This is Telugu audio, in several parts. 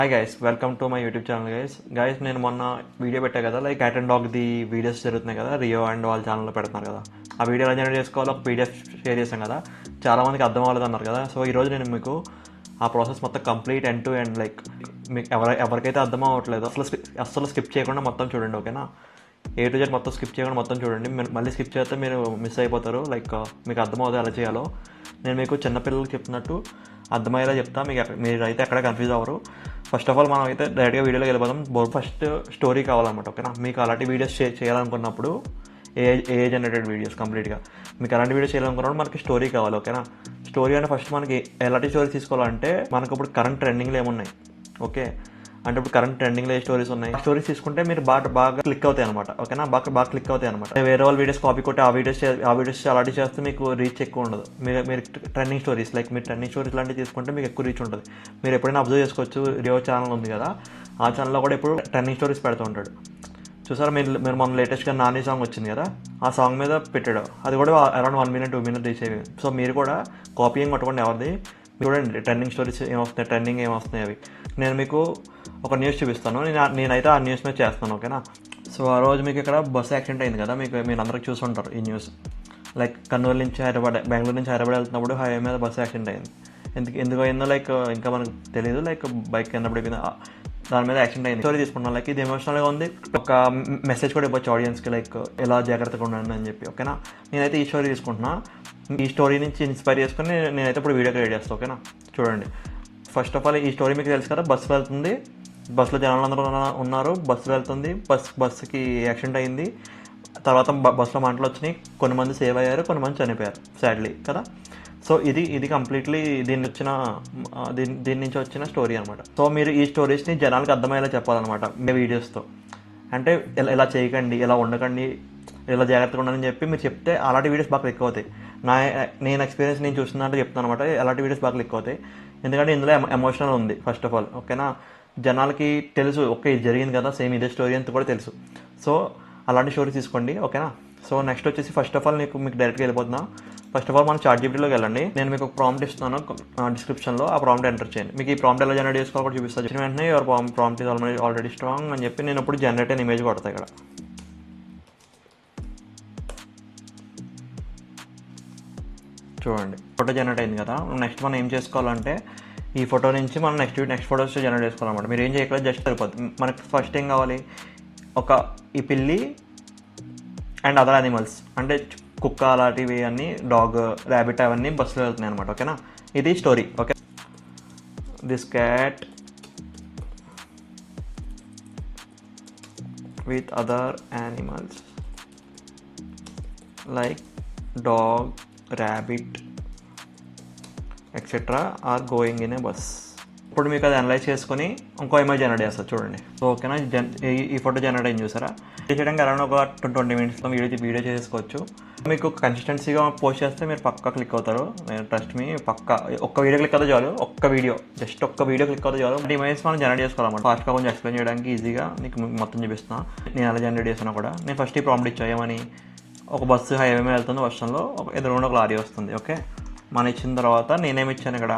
Hi guys, welcome to my YouTube channel. Guys నేను మొన్న వీడియో పెట్టా కదా, like cat and dog the videos జరుగుతున్నాయి కదా, రియో అండ్ వాళ్ళ ఛానల్లో పెడుతున్నారు కదా. ఆ వీడియో ఎలా జనరేట్ చేసుకోవాలో ఒక పీడిఎఫ్ షేర్ చేశాం కదా, చాలామందికి అర్థం అవ్వలేదు అన్నారు కదా. సో ఈరోజు నేను మీకు ఆ ప్రాసెస్ మొత్తం complete end to end, like మీకు ఎవరికైతే అర్థం అవ్వట్లేదు అసలు స్కిప్ చేయకుండా మొత్తం చూడండి, ఓకేనా. A to Z మొత్తం స్కిప్ చేయకుండా మొత్తం చూడండి. మళ్ళీ స్కిప్ చేస్తే మీరు మిస్ అయిపోతారు, లైక్ మీకు అర్థమవుతుంది ఎలా చేయాలో. నేను మీకు చిన్నపిల్లలకి చెప్తున్నట్టు అర్థమయ్యేలా చెప్తా, మీరు అయితే ఎక్కడ కన్ఫ్యూజ్ అవ్వరు. ఫస్ట్ ఆఫ్ ఆల్ మనం అయితే డైరెక్ట్గా వీడియోలోకి వెళ్ళిపోదాం. ఫస్ట్ స్టోరీ కావాలన్నమాట, ఓకేనా. మీకు అలాంటి వీడియోస్ చేయాలనుకున్నప్పుడు ఏ జనరేటెడ్ వీడియోస్ కంప్లీట్గా మీకు అలాంటి వీడియోస్ చేయాలనుకున్నప్పుడు మనకి స్టోరీ కావాలి, ఓకేనా. స్టోరీ అంటే ఫస్ట్ మనకి ఎలాంటి స్టోరీ తీసుకోవాలంటే, మనకు ఇప్పుడు కరెంట్ ట్రెండింగ్లో ఏమున్నాయి, ఓకే. అంటే ఇప్పుడు కరెంట్ ట్రెండింగ్లో ఏ స్టోరీస్ ఉన్నాయి, ఆ స్టోరీస్ తీసుకుంటే మీరు బాగా క్లిక్ అవుతాయి అనమాట, ఓకేనా. బాగా క్లిక్ అవుతాయి అనమాట. వేరే వాళ్ళ వీడియోస్ కాపీ కొట్టి ఆ వీడియోస్ అలాంటి చేస్తే మీకు రీచ్ ఎక్కువ ఉండదు. మీరు ట్రెండింగ్ స్టోరీస్, లైక్ మీరు ట్రెండింగ్ స్టోరీస్ లాంటివి తీసుకుంటే మీకు ఎక్కువ రీచ్ ఉంటుంది. మీరు ఎప్పుడైనా అబ్జర్వ్ చేసుకోవచ్చు, రియో ఛానల్ ఉంది కదా, ఆ ఛానల్లో కూడా ఎప్పుడు ట్రెండింగ్ స్టోరీస్ పెడుతూ ఉంటాడు. చూసారా, మీరు మన లేటెస్ట్గా నాని సాంగ్ వచ్చింది కదా, ఆ సాంగ్ మీద పెట్టాడు. అది కూడా అరౌండ్ 1 minute 2 minutes రీచ్ అయ్యింది. సో మీరు కూడా కాపీయింగ్ కొట్టుకోండి ఎవరిది. చూడండి ట్రెండింగ్ స్టోరీస్ ఏమొస్తున్నాయి, ట్రెండింగ్ ఏమొస్తున్నాయి అవి. నేను మీకు ఒక న్యూస్ చూపిస్తాను, నేనైతే ఆ న్యూస్ మీద చేస్తాను, ఓకేనా. సో ఆ రోజు మీకు ఇక్కడ బస్సు యాక్సిడెంట్ అయింది కదా, మీరు అందరికి చూసుంటారు ఈ న్యూస్. లైక్ కర్నూలు నుంచి బెంగళూరు నుంచి హైదరాబాద్ వెళ్తున్నప్పుడు హైవే మీద బస్సు యాక్సిడెంట్ అయింది. ఎందుకు అయిందో లైక్ ఇంకా మనకు తెలియదు, లైక్ బైక్ కింద పడిపోయింది, దాని మీద యాక్సిడెంట్ అయింది. స్టోరీ తీసుకున్నాను, లైక్ ఇది ఎమోషనల్గా ఉంది. ఒక మెసేజ్ కూడా ఇవ్వచ్చు ఆడియన్స్కి, లైక్ ఎలా జాగ్రత్తగా ఉండండి అని చెప్పి, ఓకేనా. నేనైతే ఈ స్టోరీ తీసుకుంటున్నా. ఈ స్టోరీ నుంచి ఇన్స్పైర్ చేసుకుని నేనైతే ఇప్పుడు వీడియో క్రియేట్ చేస్తాను, ఓకేనా. చూడండి, ఫస్ట్ ఆఫ్ ఆల్ ఈ స్టోరీ మీకు తెలుసు కదా, బస్సు వెళ్తుంది, బస్సులో జనాలు అందరూ ఉన్నారు, బస్సు వెళ్తుంది, బస్సుకి యాక్సిడెంట్ అయింది. తర్వాత బస్సులో మంటలు వచ్చినాయి, కొన్ని మంది సేవ్ అయ్యారు, కొన్ని మంది చనిపోయారు సాడ్లీ కదా. సో ఇది కంప్లీట్లీ దీని నుంచి వచ్చిన స్టోరీ అనమాట. సో మీరు ఈ స్టోరీస్ని జనాలకు అర్థమయ్యేలా చెప్పాలన్నమాట మీ వీడియోస్తో. అంటే ఇలా చేయకండి, ఇలా ఉండకండి, ఇలా జాగ్రత్తగా ఉండాలని చెప్పి మీరు చెప్తే అలాంటి వీడియోస్ బాగా క్లిక్ అవుతాయి. నేను ఎక్స్పీరియన్స్ నేను చూస్తున్నట్టు చెప్తాను అనమాట. అలాంటి వీడియోస్ బాగా క్లిక్ అవుతాయి, ఎందుకంటే ఇందులో ఎమోషనల్ ఉంది ఫస్ట్ ఆఫ్ ఆల్, ఓకేనా. జనాలకి తెలుసు, ఓకే ఇది జరిగింది కదా, సేమ్ ఇదే స్టోరీ అంతా కూడా తెలుసు. సో అలాంటి స్టోరీ తీసుకోండి, ఓకేనా. సో నెక్స్ట్ వచ్చేసి ఫస్ట్ ఆఫ్ ఆల్ మీకు డైరెక్ట్గా వెళ్ళిపోతున్నా. ఫస్ట్ ఆఫ్ ఆల్ మనం ChatGPTలోకి వెళ్ళండి. నేను మీకు ఒక ప్రాంప్ట్ ఇస్తున్నాను డిస్క్రిప్షన్లో, ఆ ప్రాంప్ట్ ఎంటర్ చేయండి. మీకు ఈ ప్రాంప్ట్ ఎలా జనరేట్ చేసుకోవాలి కూడా చూపిస్తాను. వచ్చిన వెంటనే your prompt is already strong అని చెప్పి నేను ఇప్పుడు జనరేట్ అయిన ఇమేజ్ కొడతాను ఇక్కడ. చూడండి ఫోటో జనరేట్ అయింది కదా. నెక్స్ట్ మనం ఏం చేసుకోవాలంటే, ఈ ఫోటో నుంచి మనం నెక్స్ట్ ఫోటోస్ జనరేట్ చేసుకోవాలన్నమాట. మీరు ఏం చేయగలరు, జస్ట్ సరిపోతుంది. మనకి ఫస్ట్ ఏం కావాలి, ఈ పిల్లి అండ్ అదర్ యానిమల్స్, అంటే కుక్క అలాంటివి అన్నీ, డాగ్, ర్యాబిట్ అవన్నీ బస్సులో వెళ్తున్నాయి అనమాట, ఓకేనా. ఇది story, okay. This cat with other animals like dog, rabbit etcetera are going in a bus. ఇప్పుడు మీకు అది అనలైజ్ చేసుకుని ఇంకో ఇమేజ్ జనరేట్ చేస్తారు, చూడండి. సో ఓకేనా, ఈ ఫోటో జనరేట్ అయింది చూసారా. చేయడానికి అరౌండ్ ఒక 20 minutesలో వీడియో చేసుకోవచ్చు. మీకు కన్సిస్టెన్సీగా పోస్ట్ చేస్తే మీరు పక్కా క్లిక్ అవుతారు, ట్రస్ట్ మీ. పక్కా ఒక్క వీడియో క్లిక్ అవుతా చాలు, ఒక్క వీడియో క్లిక్ అవుతా చాలు. ఇమేజ్ మనం జనరేట్ చేసుకోవాలన్నమాట. ఫాస్ట్గా కొంచెం ఎక్స్ప్లెయిన్ చేయడానికి ఈజీగా నీకు మొత్తం చూపిస్తున్నాను. నేను ఎలా జనరేట్ చేసినా కూడా. నేను ఫస్ట్ ఈ ప్రాంప్ట్ ఇచ్చామని, ఒక బస్సు హైవే మీద వెళ్తుంది, వర్షంలో ఎదురుగుండా ఒక లారీ వస్తుంది, ఓకే. మనం ఇచ్చిన తర్వాత నేనేమి ఇచ్చాను ఇక్కడ,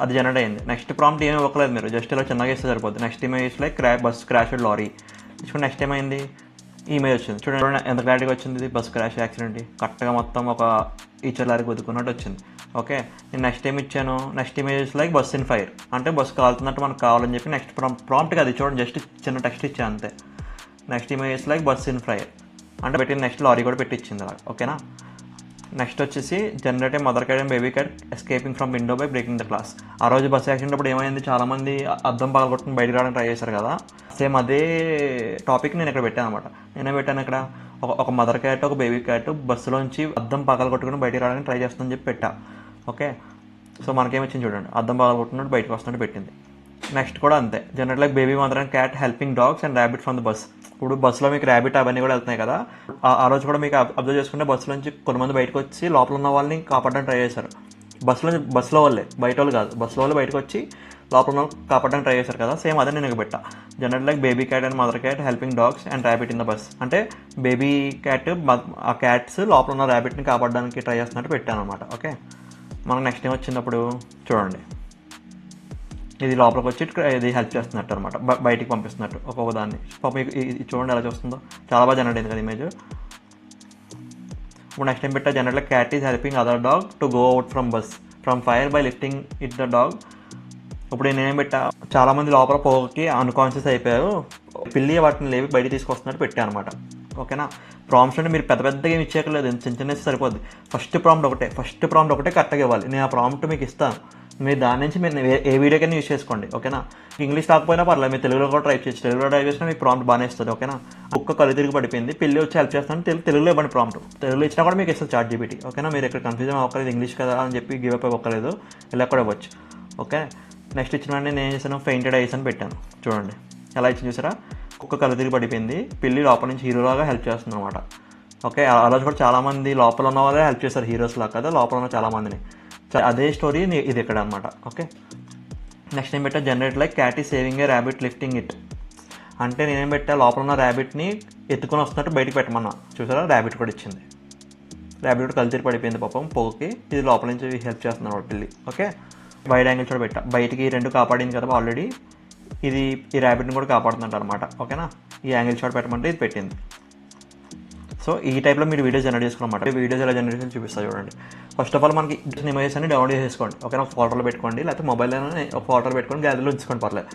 అది జనరేట్ అయింది. నెక్స్ట్ ప్రాంప్ట్ ఏమీ ఇవ్వలేదు, మీరు జస్ట్ ఇలా చిన్నగా ఇస్తే సరిపోతుంది. Next image like bus crash lorry ఇచ్చుకుని నెక్స్ట్ ఏమైంది, ఈ ఇమేజ్ వచ్చింది. చూడండి ఎంత క్లారిటీగా వచ్చింది, ఇది బస్ క్రాష్ యాక్సిడెంట్, కరెక్ట్గా మొత్తం ఒక ఈచర్ లారీ గుద్దుకున్నట్టు వచ్చింది, ఓకే. నేను నెక్స్ట్ ఏమి ఇచ్చాను, next image like bus in fire, అంటే బస్సు కాలుతున్నట్టు మనకు కావాలని చెప్పి నెక్స్ట్ ప్రాంప్ట్కి అది చూడండి, జస్ట్ చిన్న టెక్స్ట్ ఇచ్చాను అంతే. Next image like bus in fire అంటే పెట్టిన నెక్స్ట్ లారీ కూడా పెట్టించింది అలా, ఓకేనా. నెక్స్ట్ వచ్చేసి generate mother cat and baby cat escaping from window by breaking the glass. ఆ రోజు బస్ యాక్సిడెంట్ అప్పుడు ఏమైంది, చాలామంది అద్దం పగలగొట్టుకుని బయటకు రావడానికి ట్రై చేశారు కదా. సేమ్ అదే టాపిక్ నేను ఇక్కడ పెట్టాను అనమాట. నేనే పెట్టాను ఇక్కడ, ఒక మదర్ క్యాట్, ఒక బేబీ క్యాట్ బస్సులోంచి అద్దం పగలగొట్టుకుని బయటకు రావడానికి ట్రై చేస్తుందని చెప్పి పెట్టా, ఓకే. సో మనకేమొచ్చింది చూడండి, అద్దం పగలగొట్టుకున్నట్టు బయటకు వస్తున్నట్టు పెట్టింది. నెక్స్ట్ కూడా అంతే, generate like baby mother and cat helping dogs and rabbit from the bus. ఇప్పుడు బస్సులో మీకు ర్యాబిట్ అవన్నీ కూడా వెళ్తున్నాయి కదా, ఆ రోజు కూడా మీకు అబ్జర్వ్ చేసుకుంటే బస్సులో నుంచి కొంతమంది బయటకు వచ్చి లోపల ఉన్న వాళ్ళని కాపాడడానికి ట్రై చేశారు. బస్సులో వాళ్ళే, బయట వాళ్ళు కాదు, బస్సులో వాళ్ళు బయటకు వచ్చి లోపల ఉన్న కాపాడడానికి ట్రై చేశారు కదా. సేమ్ అదే నేను పెట్టా, general like baby cat and mother cat helping dogs and rabbit in the bus. అంటే బేబీ క్యాట్, ఆ క్యాట్స్ లోపల ఉన్న ర్యాబిట్ని కాపాడడానికి ట్రై చేస్తున్నట్టు పెట్టాను అనమాట, ఓకే. మనకు నెక్స్ట్ ఏం వచ్చినప్పుడు చూడండి, ఇది లోపలికి వచ్చి ఇది హెల్ప్ చేస్తున్నట్టు అనమాట, బయటికి పంపిస్తున్నట్టు ఒక్కొక్క దాన్ని. పాపం ఇది చూడండి ఎలా చూస్తుందో, చాలా బాగా జనరేట్ అయింది కదా ఇమేజ్. ఇప్పుడు నెక్స్ట్ టైం పెట్టా generate cat is helping other dog to go out from fire by lifting it the dog. ఇప్పుడు నేనేం పెట్టా, చాలామంది లోపల పోకి అన్కాన్షియస్ అయిపోయారు, పిల్లి వాటిని లేవి బయటికి తీసుకొస్తున్నట్టు పెట్టా అనమాట. ఓకేనా. ప్రాంప్ట్స్ అంటే మీరు పెద్ద పెద్దగా ఏమి ఇచ్చేయలేదు, చిన్న చిన్న సరిపోద్ది. ఫస్ట్ ప్రాంప్ట్ ఒకటే కరెక్ట్గా ఇవ్వాలి. నేను ఆ ప్రాంప్ట్ మీకు ఇస్తాను, మీరు దాని నుంచి మీరు ఏ వీడియోకైనా యూజ్ చేసుకోండి. ఓకేనా. ఇంగ్లీష్ రాకపోయినా పర్లేదు, మీరు తెలుగులో కూడా ట్రై చేయొచ్చు. తెలుగులో ట్రై చేసినా మీకు ప్రాంప్ట్ బాగానే ఇస్తుంది. ఓకేనా. కుక్క కళ్ళు తిరిగి పడిపోయింది, పిల్లి వచ్చి హెల్ప్ చేస్తాను, తెలుగులో ఇవ్వండి ప్రాంప్ట్. తెలుగులో ఇచ్చినా కూడా మీకు ఇస్తుంది ChatGPT. ఓకేనా. మీరు ఇక్కడ కన్ఫ్యూజన్ అవ్వలేదు, ఇంగ్లీష్ కదా అని చెప్పి గివ్ అప్ అవ్వలేదు, ఇలా కూడా ఇవ్వచ్చు. ఓకే. నెక్స్ట్ ఇచ్చిన వెంటనే నేను ఏం చేశాను, ఫెయింటెడ్ ఐస్ అని పెట్టాను. చూడండి ఎలా ఇచ్చింది చూసారా, కుక్క కళ్ళు తిరిగి పడిపోయింది, పిల్లి లోపల నుంచి హీరోలాగా హెల్ప్ చేస్తుంది అనమాట. ఓకే. అలా కూడా చాలామంది లోపల ఉన్న వాళ్ళే హెల్ప్ చేస్తారు, హీరోస్ లాగా కదా, లోపల ఉన్న చాలామందిని. అదే స్టోరీ ఇది ఇక్కడ అనమాట. ఓకే. నెక్స్ట్ ఏం పెట్టా, జనరేట్ లైక్ క్యాట్ ఈ saving A rabbit lifting it. అంటే నేనేం పెట్టా, లోపల ఉన్న ర్యాబిట్ని ఎత్తుకొని వస్తున్నట్టు బయటికి పెట్టమన్నా. చూసారా, ర్యాబిట్ కూడా ఇచ్చింది. ర్యాబిట్ కూడా కళ్ళు తిరిగి పడిపోయింది పాపం పోకి, ఇది లోపల నుంచి హెల్ప్ చేస్తుంది అనమాట పిల్లి. ఓకే. వైడ్ యాంగిల్ కూడా పెట్టా, బయటికి 2 కాపాడింది కదా ఆల్రెడీ, ఇది ఈ ర్యాబిట్ని కూడా కాపాడుతుంట అనమాట. ఓకేనా. ఈ యాంగిల్ షాట్ పెట్టమంటే ఇది పెట్టింది. సో ఈ టైప్లో మీరు వీడియోస్ జనరేట్ చేసుకోవాలన్నమాట. వీడియోస్ ఎలా జనరేట్ చేసి చూపిస్తాను చూడండి. ఫస్ట్ ఆఫ్ ఆల్ మనకి ఇమేజెస్ అన్ని డౌన్లోడ్ చేసుకోండి. ఓకేనా. ఒక ఫోటోలో పెట్టుకోండి, లేకపోతే మొబైల్లోనే ఒక ఫోటోలో పెట్టుకొని గ్యాలరీలో ఉంచుకోండి, పర్లేదు.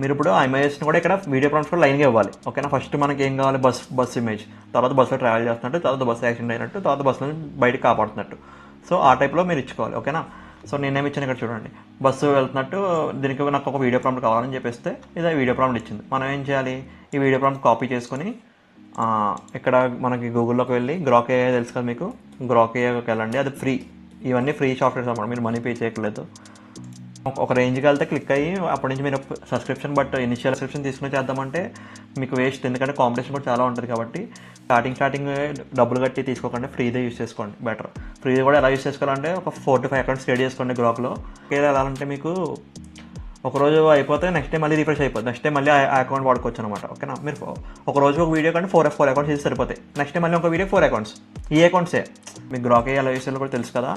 మీరు ఇప్పుడు ఆ ఇమేజెస్ని కూడా ఇక్కడ వీడియో ప్రాంప్ట్స్ కూడా లైన్గా ఇవ్వాలి. ఓకేనా. ఫస్ట్ మనకి ఏం కావాలి, బస్ ఇమేజ్, తర్వాత బస్సులో ట్రావెల్ చేస్తున్నట్టు, తర్వాత బస్సు యాక్సిడెంట్ అయినట్టు, తర్వాత బస్సులో బయటకు కాపాడుతున్నట్టు. సో ఆ టైప్లో మీరు ఇచ్చుకోవాలి. ఓకేనా. సో నేనేమి ఇచ్చాను ఇక్కడ చూడండి, బస్సు వెళ్తున్నట్టు, దీనికి నాకు ఒక వీడియో ప్రాంప్ట్ కావాలని చెప్పేస్తే ఇదే వీడియో ప్రాంప్ట్ ఇచ్చింది. మనం ఏం చేయాలి, ఈ వీడియో ప్రాంప్ట్ కాపీ చేసుకొని ఇక్కడ మనకి గూగుల్లోకి వెళ్ళి గ్రాక్ AI తెలుసు కదా మీకు, గ్రాక్ AIకి వెళ్ళండి, అది ఫ్రీ. ఇవన్నీ ఫ్రీ సాఫ్ట్వేర్స్ అన్నమాట, మీరు మనీ పే చేయట్లేదు. ఒక రేంజ్కి వెళ్తే క్లిక్ అయ్యి అప్పటి నుంచి మీరు సబ్స్క్రిప్షన్, బట్ ఇనిషియల్ సబ్స్క్రిప్షన్ తీసుకుని చేద్దామంటే మీకు వేస్ట్, ఎందుకంటే కాంపిటీషన్ కూడా చాలా ఉంటుంది. కాబట్టి స్టార్టింగ్ డబ్బులు కట్టి తీసుకోకండి, ఫ్రీదే యూస్ చేసుకోండి బెటర్. ఫ్రీది కూడా ఎలా యూస్ చేసుకోవాలంటే ఒక 4 to 5 అకౌంట్స్ క్రియేట్ చేసుకోండి గ్రాక్లో. ఎలా అంటే మీకు ఒకరోజు అయిపోతే నెక్స్ట్ టైం మళ్ళీ రిఫ్రెష్ అయిపోతుంది, నెక్స్ట్ టైం మళ్ళీ ఆ అకౌంట్ వాడుకోవచ్చు అనమాట. ఓకేనా. మీరు ఒక రోజు ఒక వీడియో కంటే 4 అకౌంట్స్ చేసి సరిపోతాయి, నెక్స్ట్ టైం మళ్ళీ ఒక వీడియో 4 అకౌంట్స్. ఈ అకౌంట్సే మీకు గ్రాక్ ఎలా యూస్ చేయాలో కూడా తెలుసు కదా.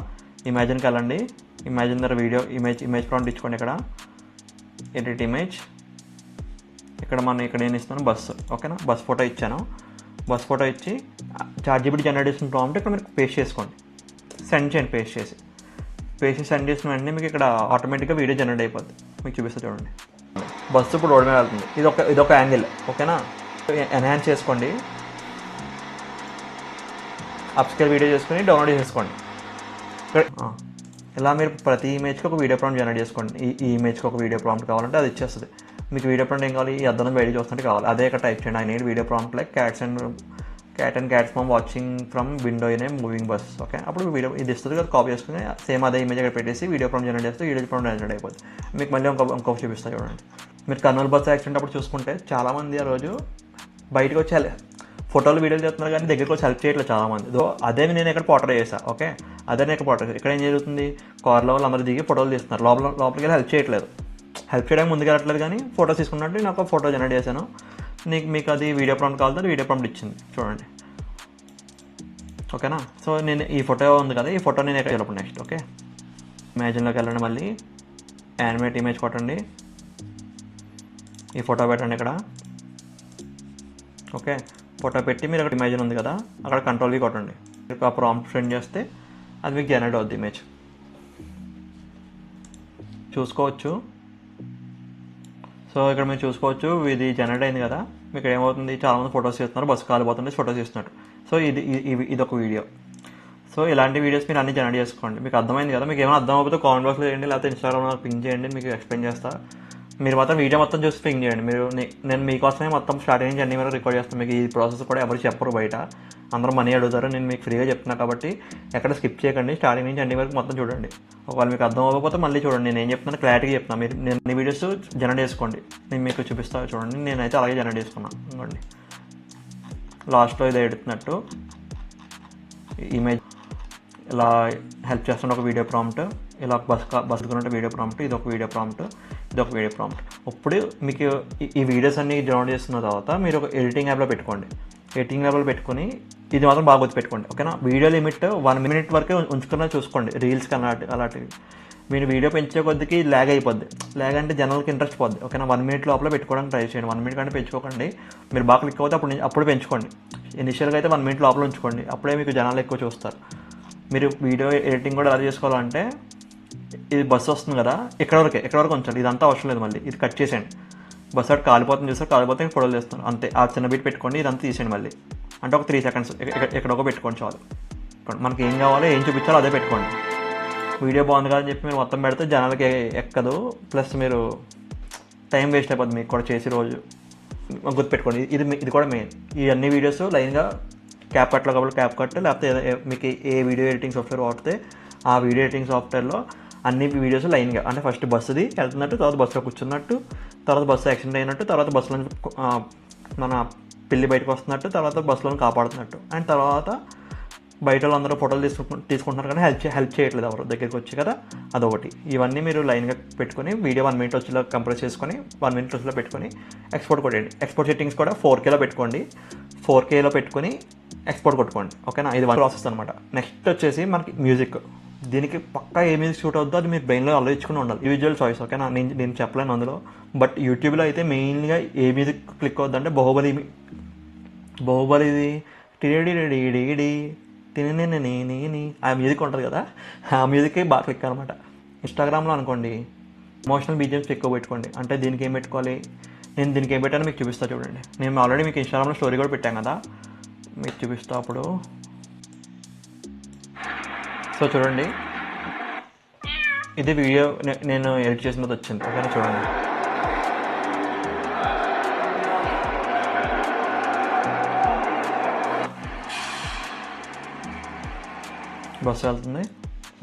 ఇమాజిన్కి వెళ్ళండి, ఇమాజిన్ దగ్గర వీడియో ఇమేజ్ ప్రాంప్ట్ ఇచ్చుకోండి. ఇక్కడ ఎడిట్ ఇమేజ్, ఇక్కడ ఏం ఇస్తాను, బస్సు. ఓకేనా. బస్ ఫోటో ఇచ్చాను, బస్ ఫోటో ఇచ్చి ChatGPT జనరేట్ చేసిన ప్రాంప్ట్ ఇక్కడ మీరు పేస్ట్ చేసుకోండి, సెండ్ చేయండి. పేస్ట్ సెండ్ చేసిన వెంటనే మీకు ఇక్కడ ఆటోమేటిక్గా వీడియో జనరేట్ అయిపోద్ది. మీకు చూపిస్తా చూడండి, బస్సు ఇప్పుడు రోడ్ మీద వెళ్తుంది, ఇదొక యాంగిల్. ఓకేనా. ఎన్హాన్స్ చేసుకోండి, అప్స్కేల్ వీడియో చేసుకొని డౌన్లోడ్ చేసుకోండి. ఇలా మీరు ప్రతి ఇమేజ్కి ఒక వీడియో ప్రాంప్ట్ జనరేట్ చేసుకోండి. ఈ ఇమేజ్కి ఒక వీడియో ప్రాంప్ట్ కావాలంటే అది ఇచ్చేస్తుంది మీకు. వీడియో ప్రాంప్ట్ ఏం కావాలి, ఈ అద్దం బయట చూస్తుంటే కావాలి, అదే ఇక్కడ టైప్ చేయండి. I need video prompt like cat and cats from watching from window in a moving bus. Okay. అప్పుడు వీడియో ఇది ఇస్తుంది కదా, కాపీ చేసుకుని సేమ్ అదే ఇమేజ్ ఇక్కడ పెట్టేసి వీడియో ప్రాంప్ట్ జనరేట్ చేస్తే వీడియో ప్రాంప్ట్ జనరేట్ అయిపోతుంది. మీకు మళ్ళీ ఇంకొక చూపిస్తాను చూడండి. మీరు కర్నూలు బస్ యాక్సిడెంట్ అప్పుడు చూసుకుంటే చాలామంది ఆ రోజు బయటకు వచ్చి ఫోటోలు వీడియోలు చేస్తున్నారు, కానీ దగ్గరికి వచ్చి హెల్ప్ చేయట్లేదు చాలామంది. అదే నేను ఇక్కడ పోర్ట్రే చేశాను. ఓకే. అదే నేను ఇక్కడ పోర్ట్రే. ఇక్కడ ఏం జరుగుతుంది, కార్లో వాళ్ళు అందరూ దిగి ఫోటోలు తీస్తున్నారు, లోపలికి వెళ్ళి హెల్ప్ చేయట్లేదు. హెల్ప్ చేయడానికి ముందుకు వెళ్ళట్లేదు, కానీ ఫోటోస్ తీసుకున్నట్టు నేను ఒక ఫోటో జనరేట్ చేశాను. మీకు అది వీడియో ప్రాంప్ట్ కావాలంటే వీడియో ప్రాంప్ట్ ఇచ్చింది చూడండి. ఓకేనా. సో నేను ఈ ఫోటో ఉంది కదా, ఈ ఫోటో నేను ఇక్కడ వెళ్ళప్పుడు నెక్స్ట్. ఓకే. ఇమేజిన్లోకి వెళ్ళండి, మళ్ళీ యానిమేట్ ఇమేజ్ కొట్టండి, ఈ ఫోటో పెట్టండి ఇక్కడ. ఓకే. ఫోటో పెట్టి మీరు అక్కడ ఇమేజిన్ ఉంది కదా, అక్కడ కంట్రోల్ కొట్టండి, ఆ ప్రాంప్ట్ సెండ్ చేస్తే అది మీకు జనరేట్ అవుద్ది ఇమేజ్. చూసుకోవచ్చు. సో ఇక్కడ మీరు చూసుకోవచ్చు, ఇది జనరేట్ అయింది కదా. మీకు ఏమవుతుంది, చాలామంది ఫొటోస్ తీస్తున్నారు, బస్సు కాలిపోతుంటే ఫొటోస్ తీస్తున్నారు. సో ఇదొక వీడియో. సో ఇలాంటి వీడియోస్ మీరు అన్ని జనరేట్ చేసుకోండి. మీకు అర్థమైంది కదా. మీకు ఏమైనా అర్థం అవ్వకపోతే కామెంట్ బాక్స్లో చేయండి, లేకపోతే ఇన్స్టాగ్రామ్లో పింగ్ చేయండి, మీకు ఎక్స్ప్లెయిన్ చేస్తా. మీరు మాత్రం వీడియో మొత్తం చూసి పింగ్ చేయండి. నేను మీకోసమే మొత్తం స్టార్టింగ్ నుంచి అన్ని వరకు రికార్డ్ చేస్తాను. మీకు ఈ ప్రాసెస్ కూడా ఎవరు చెప్పరు బయట, అందరూ మనీ అడుగుతారు. నేను మీకు ఫ్రీగా చెప్తున్నా కాబట్టి ఎక్కడ స్కిప్ చేయకండి, స్టార్టింగ్ నుంచి అన్ని వరకు మొత్తం చూడండి. ఒకవేళ మీకు అర్థం అవ్వకపోతే మళ్ళీ చూడండి, నేను ఏం చెప్తున్నాను క్లారిటీగా చెప్తున్నాను. మీరు నేను వీడియోస్ జనరేట్ చేసుకోండి, నేను మీకు చూపిస్తాను చూడండి. నేనైతే అలాగే జనరేట్ చేసుకున్నాను. ఇంకోండి లాస్ట్లో ఇది ఎడుతున్నట్టు ఇమేజ్ ఇలా హెల్ప్ చేస్తుంటే ఒక వీడియో ప్రాంప్ట్, ఇలా బస్సుకున్నట్టు వీడియో ప్రాంప్ట్, ఇదొక వీడియో ప్రాంప్ట్. ఇప్పుడు మీకు ఈ వీడియోస్ అన్ని డౌన్లోడ్ చేస్తున్న తర్వాత మీరు ఒక ఎడిటింగ్ యాప్లో పెట్టుకోండి. ఎడిటింగ్ యాప్లో పెట్టుకొని ఇది మాత్రం బాగా గుర్తుపెట్టుకోండి. ఓకేనా. వీడియో లిమిట్ 1 minute వరకే ఉంచుకున్నా చూసుకోండి, రీల్స్కి అలాంటివి. మీరు వీడియో పెంచే కొద్దికి ల్యాగ్ అయిపోద్ది. ల్యాగ్ అంటే జనాలకి ఇంట్రెస్ట్ పోద్ది. ఓకేనా, 1 minute లోపల పెట్టుకోవడానికి ట్రై చేయండి. 1 minute కంటే పెంచుకోకండి. మీరు బాగా క్లిక్ అవుతే అప్పుడు పెంచుకోండి. ఇనిషియల్గా అయితే 1 minute లోపల ఉంచుకోండి. అప్పుడే మీకు జనాలు ఎక్కువ చూస్తారు. మీరు వీడియో ఎడిటింగ్ కూడా ఎలా చేసుకోవాలంటే, ఇది బస్సు వస్తుంది కదా, ఇక్కడ వరకు ఉంచండి. ఇదంతా అవసరం లేదు, మళ్ళీ ఇది కట్ చేసేయండి. బస్సు అటు కాలిపోతుంది చూస్తారు, కాలిపోతే ఫోటోలు చేస్తాను అంతే. ఆ చిన్న బీట్ పెట్టుకోండి, ఇదంతా తీసేయండి. మళ్ళీ అంటే ఒక 3 seconds ఎక్కడొక పెట్టుకోండి చాలు. మనకి ఏం కావాలో ఏం చూపించాలో అదే పెట్టుకోండి. వీడియో బాగుంది కదా అని చెప్పి మీరు మొత్తం పెడితే జనాలకి ఎక్కదు, ప్లస్ మీరు టైం వేస్ట్ అయిపోద్ది మీకు కూడా చేసే రోజు. గుర్తుపెట్టుకోండి, ఇది కూడా మెయిన్. ఈ అన్ని వీడియోస్ లైన్గా క్యాప్ కట్లో కాబట్టి క్యాప్ కట్, లేకపోతే మీకు ఏ వీడియో ఎడిటింగ్ సాఫ్ట్వేర్ వాడితే ఆ వీడియో ఎడిటింగ్ సాఫ్ట్వేర్లో అన్ని వీడియోస్ లైన్గా, అంటే ఫస్ట్ బస్సుది వెళ్తున్నట్టు, తర్వాత బస్సులో కూర్చున్నట్టు, తర్వాత బస్సు యాక్సిడెంట్ అయినట్టు, తర్వాత బస్సులో మన పిల్లి బయటకు వస్తున్నట్టు, తర్వాత బస్సులో కాపాడుతున్నట్టు, అండ్ తర్వాత బయట వాళ్ళందరూ ఫోటోలు తీసుకుంటున్నారు కానీ హెల్ప్ చేయట్లేదు ఎవరు దగ్గరికి వచ్చి కదా, అదొకటి. ఇవన్నీ మీరు లైన్గా పెట్టుకొని వీడియో 1 minute వచ్చేలా కంప్రెస్ చేసుకొని 1 minute వచ్చేలా పెట్టుకొని ఎక్స్పోర్ట్ కొట్టండి. ఎక్స్పోర్ట్ సెట్టింగ్స్ కూడా 4Kలో పెట్టుకోండి. 4Kలో పెట్టుకొని ఎక్స్పోర్ట్ కొట్టుకోండి. ఓకేనా, ఇది 1 ప్రాసెస్ అనమాట. నెక్స్ట్ వచ్చేసి మనకి మ్యూజిక్. దీనికి పక్కా ఏ మ్యూజిక్ షూట్ అవుతుందో అది మీరు బ్రెయిన్లో ఆలోచించుకుని ఉండాలి. Individual choice. ఓకేనా, నేను చెప్పలేను అందులో. బట్ యూట్యూబ్లో అయితే మెయిన్గా ఏ మ్యూజిక్ క్లిక్ అవుతుందంటే బాహుబలిది టిడి తిని ఆ మ్యూజిక్ ఉంటుంది కదా, ఆ మ్యూజిక్కి బాగా క్లిక్ అనమాట. ఇన్స్టాగ్రామ్లో అనుకోండి, ఎమోషనల్ బీజిఎమ్స్ ఎక్కువ పెట్టుకోండి. అంటే దీనికి ఏం పెట్టుకోవాలి, నేను దీనికి ఏం పెట్టానో మీకు చూపిస్తా చూడండి. నేను ఆల్రెడీ మీకు ఇన్స్టాగ్రామ్లో స్టోరీ కూడా పెట్టాను కదా, మీకు చూపిస్తా అప్పుడు. సో చూడండి, ఇది వీడియో నేను ఎడిట్ చేసినది వచ్చింది. ఓకేనా, చూడండి. బస్సు వెళ్తుంది,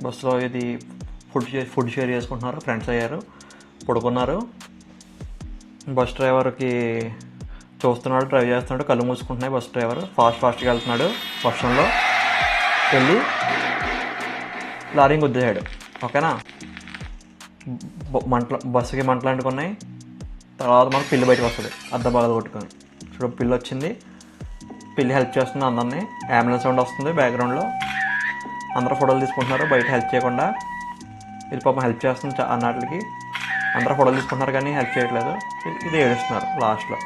బస్సులో ఇది ఫుడ్ షేర్ చేసుకుంటున్నారు, ఫ్రెండ్స్ అయ్యారు, పడుకున్నారు. బస్ డ్రైవర్కి చూస్తున్నాడు, డ్రైవ్ చేస్తున్నాడు, కళ్ళు మూసుకుంటున్నాయి. బస్ డ్రైవర్ ఫాస్ట్గా వెళ్తున్నాడు, వర్షంలో వెళ్ళి లారీని గుద్దేశాడు. ఓకేనా, బస్సుకి మంటలు అంటుకున్నాయి. తర్వాత మనకు పిల్లి బయటకు వస్తుంది అద్దం బాగా కొట్టుకొని. చూడ పిల్లి వచ్చింది, పిల్లి హెల్ప్ చేస్తుంది అందరినీ. అంబులెన్స్ సౌండ్ వస్తుంది బ్యాక్గ్రౌండ్లో. అందరూ ఫోటోలు తీసుకుంటున్నారు బయట హెల్ప్ చేయకుండా. ఇది పాపం హెల్ప్ చేస్తుంది అన్నట్లకి. అందరూ ఫోటోలు తీసుకుంటున్నారు కానీ హెల్ప్ చేయట్లేదు. ఇది ఏడుస్తున్నారు లాస్ట్లో.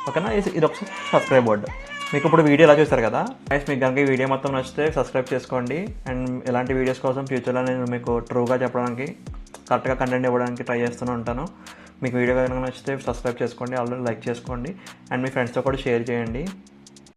ఓకేనా, ఇది ఒక సబ్స్క్రైబ్ బోర్డు. మీకు ఇప్పుడు వీడియో ఎలా చూస్తారు కదా గైస్, మీకు కనుక ఈ వీడియో మొత్తం నచ్చితే సబ్స్క్రైబ్ చేసుకోండి. అండ్ ఇలాంటి వీడియోస్ కోసం ఫ్యూచర్లో నేను మీకు ట్రూగా చెప్పడానికి, కరెక్ట్గా కంటెంట్ ఇవ్వడానికి ట్రై చేస్తూనే ఉంటాను. మీకు వీడియో కనుక నచ్చితే సబ్స్క్రైబ్ చేసుకోండి, ఆల్రెడీ లైక్ చేసుకోండి, అండ్ మీ ఫ్రెండ్స్తో కూడా షేర్ చేయండి.